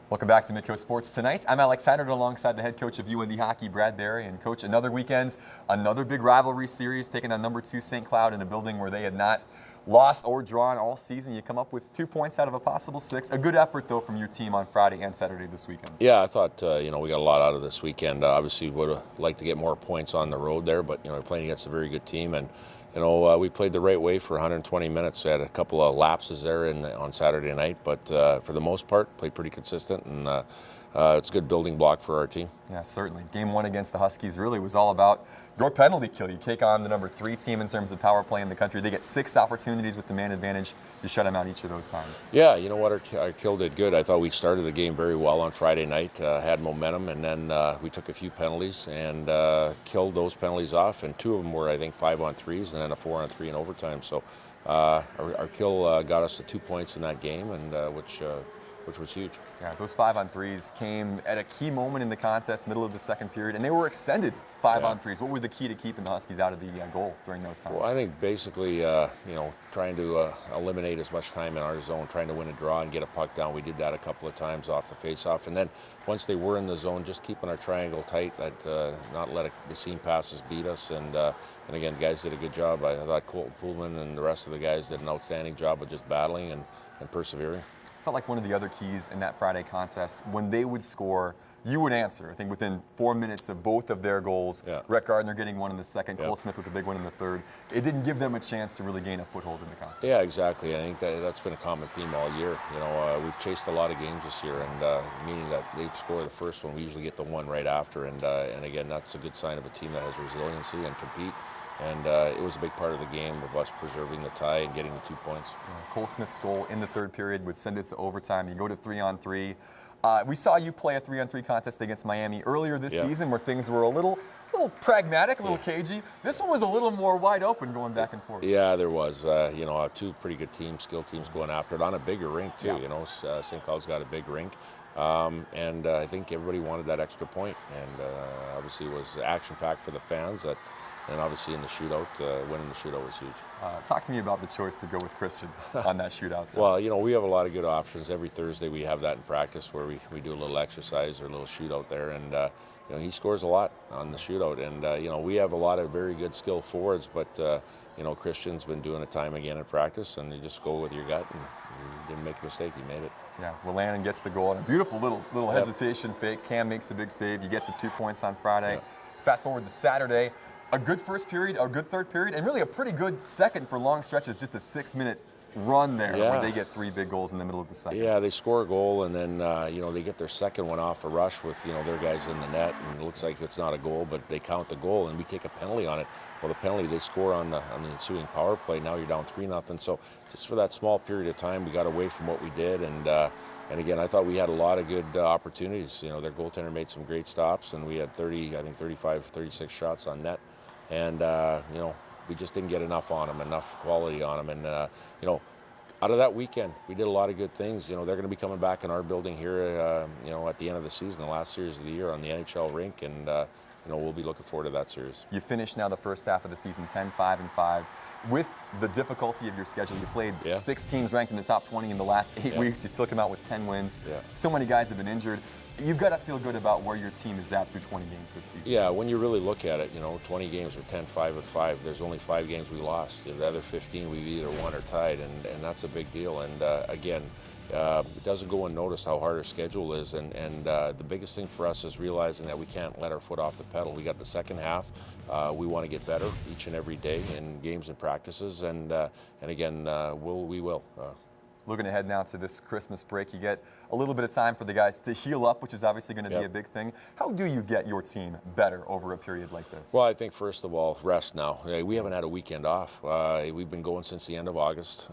Welcome back to Midco Sports Tonight. I'm Alex Heinert alongside the head coach of UND Hockey, Brad Barry. And coach, another weekend's another big rivalry series taking on number 2 St. Cloud in a building where they had not lost or drawn all season. You come up with 2 points out of a possible 6. A good effort, though, from your team on Friday and Saturday this weekend. Yeah, I thought, we got a lot out of this weekend. Obviously, would have liked to get more points on the road there, but, we're playing against a very good team. And, we played the right way for 120 minutes. We had a couple of lapses there on Saturday night, but for the most part, played pretty consistent, and it's a good building block for our team. Yeah, certainly. Game 1 against the Huskies really was all about your penalty kill. You take on the number 3 team in terms of power play in the country. They get 6 opportunities with the man advantage. You shut them out each of those times. Yeah, you know what? Our kill did good. I thought we started the game very well on Friday night, had momentum, and then we took a few penalties and killed those penalties off. And 2 of them were, I think, 5-on-3s and then a 4-on-3 in overtime. So our kill got us the 2 points in that game, and which was huge. Yeah, those 5-on-3s came at a key moment in the contest, middle of the second period, and they were extended 5-on-3s. What were the key to keeping the Huskies out of the goal during those times? Well, I think basically, trying to eliminate as much time in our zone, trying to win a draw and get a puck down. We did that a couple of times off the face-off, and then once they were in the zone, just keeping our triangle tight, not let the seam passes beat us. And again, the guys did a good job. I thought Colton Pullman and the rest of the guys did an outstanding job of just battling and persevering. Felt like one of the other keys in that Friday contest, when they would score, you would answer. I think within 4 minutes of both of their goals, yeah. Rhett Gardner getting one in the second, Yep. Cole Smith with a big one in the third. It didn't give them a chance to really gain a foothold in the contest. Yeah, exactly. I think that's been a common theme all year. We've chased a lot of games this year, and meaning that they score the first one, we usually get the one right after. And again, that's a good sign of a team that has resiliency and compete. And it was a big part of the game of us preserving the tie and getting the 2 points. Yeah, Cole Smith's goal in the third period would send it to overtime. You go to 3-on-3. We saw you play a 3-on-3 contest against Miami earlier this season where things were a little pragmatic, a little cagey. This one was a little more wide open going back and forth. Yeah, there was. 2 pretty good teams, skilled teams going after it on a bigger rink too. Yeah. St. Cloud's got a big rink. And I think everybody wanted that extra point, and obviously it was action-packed for the fans. And obviously in the shootout, winning the shootout was huge. Talk to me about the choice to go with Christian on that shootout. So. Well, we have a lot of good options. Every Thursday we have that in practice where we do a little exercise or a little shootout there, and he scores a lot on the shootout. And we have a lot of very good skilled forwards, but Christian's been doing it time again in practice, and you just go with your gut, and you didn't make a mistake. He made it. Yeah, Willannon gets the goal, and a beautiful little hesitation fake. Cam makes a big save. You get the 2 points on Friday. Yep. Fast forward to Saturday. A good first period, a good third period, and really a pretty good second for long stretches. Just a 6-minute run there where they get 3 big goals in the middle of the second. Yeah, they score a goal, and then they get their second one off a rush with their guys in the net, and it looks like it's not a goal, but they count the goal, and we take a penalty on it. Well, the penalty they score on the ensuing power play. Now you're down 3-0. So just for that small period of time, we got away from what we did, and again, I thought we had a lot of good opportunities. Their goaltender made some great stops, and we had 35, 36 shots on net. And, we just didn't get enough on them, enough quality on them. And, out of that weekend, we did a lot of good things. They're going to be coming back in our building here, at the end of the season, the last series of the year on the NHL rink. And, we'll be looking forward to that series. You finished now the first half of the season 10-5-5. With the difficulty of your schedule, you played 6 teams ranked in the top 20 in the last 8 weeks. You still come out with 10 wins. Yeah. So many guys have been injured. You've got to feel good about where your team is at through 20 games this season. Yeah, when you really look at it, 20 games, we're 10-5-5. There's only 5 games we lost. The other 15 we've either won or tied, and that's a big deal. And again, it doesn't go unnoticed how hard our schedule is, and the biggest thing for us is realizing that we can't let our foot off the pedal. We got the second half. We want to get better each and every day in games and practices, and again, we will. Looking ahead now to this Christmas break, you get a little bit of time for the guys to heal up, which is obviously going to be a big thing. How do you get your team better over a period like this? Well, I think first of all, rest now. We haven't had a weekend off. We've been going since the end of August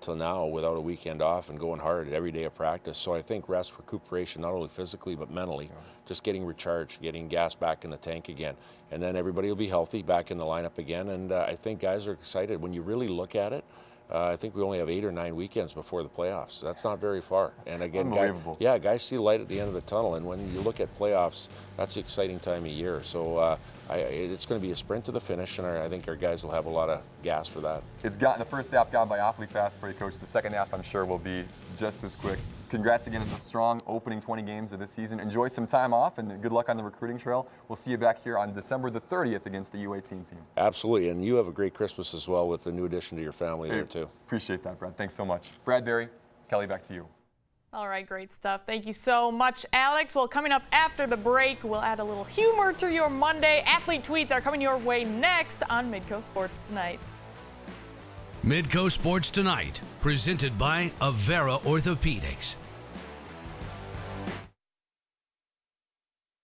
till now without a weekend off and going hard every day of practice. So I think rest, recuperation, not only physically but mentally, just getting recharged, getting gas back in the tank again. And then everybody will be healthy, back in the lineup again. And I think guys are excited. When you really look at it, I think we only have 8 or 9 weekends before the playoffs. That's not very far. And again, guys see light at the end of the tunnel. And when you look at playoffs, that's the exciting time of year. So it's going to be a sprint to the finish, and I think our guys will have a lot of gas for that. The first half gone by awfully fast for you, Coach. The second half, I'm sure, will be just as quick. Congrats again on the strong opening 20 games of this season. Enjoy some time off, and good luck on the recruiting trail. We'll see you back here on December the 30th against the U18 team. Absolutely, and you have a great Christmas as well with the new addition to your family there, too. Appreciate that, Brad. Thanks so much. Brad Berry, Kelly, back to you. All right, great stuff. Thank you so much, Alex. Well, coming up after the break, we'll add a little humor to your Monday. Athlete tweets are coming your way next on Midco Sports Tonight. Midco Sports Tonight, presented by Avera Orthopedics.